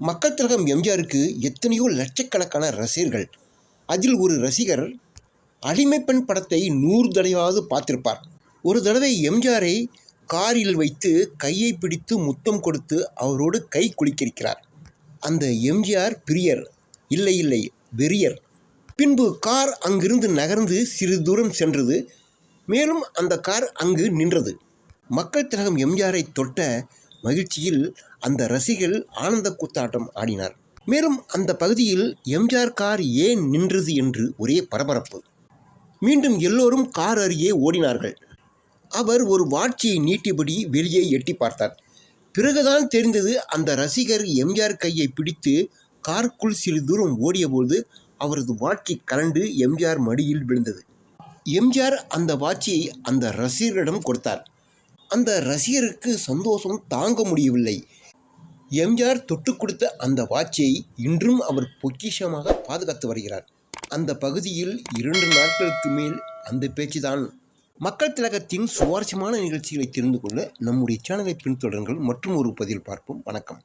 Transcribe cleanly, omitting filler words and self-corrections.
மக்கள் திலகம் எம்ஜிஆருக்கு எத்தனையோ லட்சக்கணக்கான ரசிகர்கள். அதில் ஒரு ரசிகர் அடிமைப்பெண் படத்தை 100 தடவையாவது பார்த்திருப்பார். ஒரு தடவை எம்ஜிஆரை காரில் வைத்து கையை பிடித்து முத்தம் கொடுத்து அவரோடு கை குலுக்கியிருக்கிறார். அந்த எம்ஜிஆர் பிரியர், இல்லை வெறியர். பின்பு கார் அங்கிருந்து நகர்ந்து சிறிது தூரம் சென்றது. மேலும் அந்த கார் அங்கு நின்றது. மக்கள் திலகம் எம்ஜிஆரை தொட்ட மகிழ்ச்சியில் அந்த ரசிகர்கள் ஆனந்த கூத்தாட்டம் ஆடினார். மேலும் அந்த பகுதியில் எம்ஜிஆர் கார் ஏன் நின்றது என்று ஒரே பரபரப்பு. மீண்டும் எல்லோரும் கார் அருகே ஓடினார்கள். அவர் ஒரு வாட்சியை நீட்டியபடி வெளியே எட்டி பார்த்தார். பிறகுதான் தெரிந்தது, அந்த ரசிகர் எம்ஜிஆர் கையை பிடித்து காருக்குள் சிறிது தூரம் ஓடியபோது அவரது வாட்சி கலண்டு எம்ஜிஆர் மடியில் விழுந்தது. எம்ஜிஆர் அந்த வாட்சியை அந்த ரசிகரிடம் கொடுத்தார். அந்த ரசிகருக்கு சந்தோஷம் தாங்க முடியவில்லை. எம்ஜிஆர் தொட்டு கொடுத்த அந்த வாட்சியை இன்றும் அவர் பொக்கிஷமாக பாதுகாத்து வருகிறார். அந்த பகுதியில் 2 நாட்களுக்கு மேல் அந்த பேச்சுதான். மக்கள் திலகத்தின் சுவாரஸ்யமான நிகழ்ச்சிகளை தெரிந்து கொள்ள நம்முடைய சேனலை பின்தொடருங்கள். மற்றும் ஒரு பதிவில் பார்ப்போம். வணக்கம்.